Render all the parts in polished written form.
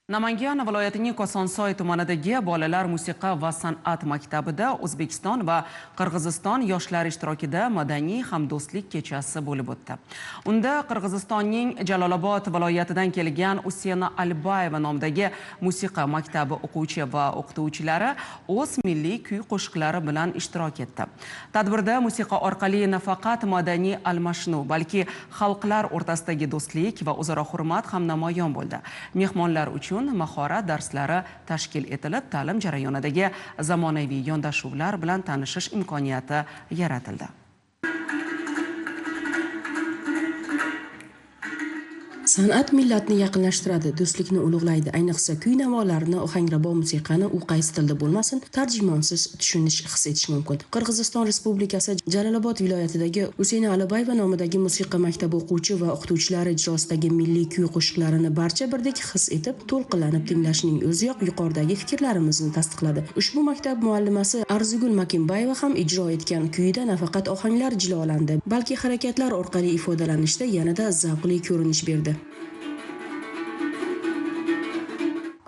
Namangan viloyatining Kosonsoy tumanidagi bolalar musiqa va san'at maktabida O'zbekiston va Qirg'iziston yoshlari ishtirokida madaniy hamdo'stlik kechasi bo'lib o'tdi. Unda Qirg'izistonning Jalolobod viloyatidan kelgan Usena Albayeva nomidagi musiqa maktabi o'quvchi va o'qituvchilari o'z milliy kuy-qo'shiqlari bilan ishtirok etdi. Tadbirda musiqa orqali nafaqat madaniy almashinuv, balki xalqlar o'rtasidagi do'stlik va o'zaro hurmat ham namoyon bo'ldi. Mehmonlar uchun mahorat darslari tashkil etilib, ta'lim jarayonidagi zamonaviy yondashuvlar bilan tanishish imkoniyati yaratildi. San'at millatni yaqinlashtiradi, do'stlikni ulug'laydi. Ayniqsa kuy-navolarni, ohangrabo musiqani u qaysi tilda bo'lmasin, tarjimonsiz tushunish, his etish mumkin. Qirg'iziston Respublikasi Jalolobod viloyatidagi Usena Albayeva nomidagi musiqa maktabi o'quvchi va o'qituvchilari ijrosidagi milliy kuy-qo'shiqlarini barcha birdek his etib, to'lqinlanib tinglashning o'ziyoq yuqoridagi fikrlarimizni tasdiqladi. Ushbu maktab muallimasi Arzigul Makimbayeva ham ijro etgan kuyda nafaqat ohanglar jilolandi, balki harakatlar orqali ifodalanishda yanada zavqli ko'rinish berdi.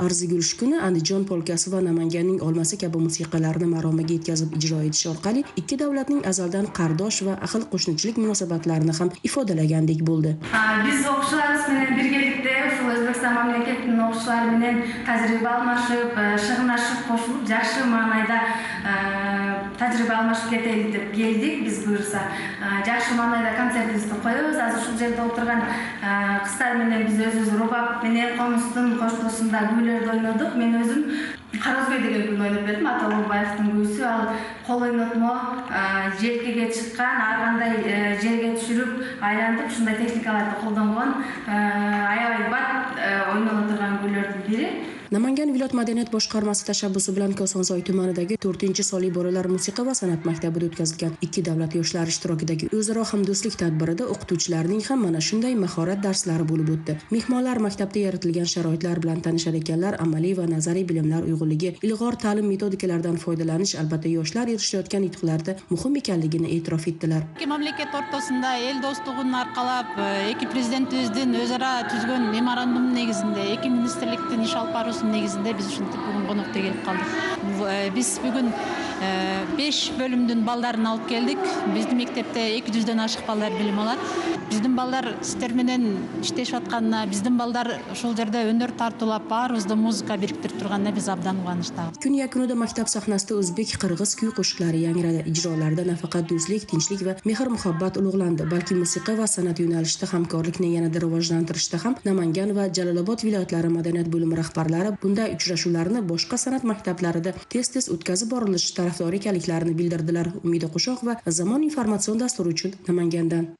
Arzigul kuni Andijon polkasi va Namanganning olmasi kabi musiqalarni maromiga yetkazib ijro etish orqali ikki davlatning azaldan qardosh va ahil qo'shnichilik munosabatlarini ham ifodalagandek bo'ldi. Biz o'quvchilarimiz bilan birgalikda O'zbekiston mamlakatining o'quvchilari bilan tajriba almashib, shig'inlashib, qo'shilib, yaxshi ma'noda tajriba almashib ketaylik deb keldik. Biz buyursa, yaxshi ma'noda konsertimizni qo'yamiz. Hozir shu yerda o'tirgan qizlar bilan biz o'zimiz rubab bilan qo'miston qo'shniqsida guylarni o'ynadik. Men o'zim Qarazgo'y degan kuyni o'ynab berdim. Ata Ulug'bayevning kuyisi, al qo'l o'ynatma, jelkaga chiqqan, har qanday yerga tushirib, aylantirib, shunday texnikalarni qo'llangan ayoybat o'ynab o'tirgan kuylardan biri. Namangan viloyat madaniyat boshqarmasi tashabbusi bilan Kosonsoy tumanidagi 4-sonli bolalar musiqa va san'at maktabida o'tkazilgan ikki davlat yoshlari ishtirokidagi o'zaro hamdo'stlik tadbirida o'qituvchilarning ham mana shunday mahorat darslari bo'lib o'tdi. Mehmonlar maktabda yaratilgan sharoitlar bilan tanishar ekanlar, amaliy va nazariy bilimlar uyg'unligi, ilg'or ta'lim metodikalaridan foydalanish albatta yoshlar erishayotgan yutuqlarda muhim ekanligini e'tirof etdilar. Ikki mamlakat o'rtasida el do'stligini arqalab, ikki prezidentimizdin o'zaro tuzgan memorandum negizinde, ikki ministerlikdan ish olib boruvchi negizinde biz ушинтип бүгүн конокто келип калдык. Biz бүгүн 5 бөлүмдүн балдарын алып келдик. Биздин мектепте 200дөн ашык балдар билим алат. Биздин балдар сиздер менен иштешип атканына, биздин балдар ушул жерде өнөр тартуулап, баарыбызды музыка бириктирип турганына биз абдан кубанычтабыз. Kun yakunida maktab sahnasida o'zbek, qirg'iz kuy-qo'shiqlari yangradi. Ijrolarda nafaqat do'stlik, tinchlik va mehr-muhabbat ulug'landi, balki musiqa va san'at yo'nalishida hamkorlikni yanada rivojlantirishda ham Namangan va Jalolobod viloyatlari madaniyat bo'limi rahbarlari bunday uchrashuvlarni boshqa san'at maktablarida tez-tez o'tkazib borilishi tarafdori ekanliklarini bildirdilar. Umida Qo'shoq va Zamon informatsion dasturi uchun Namangandan.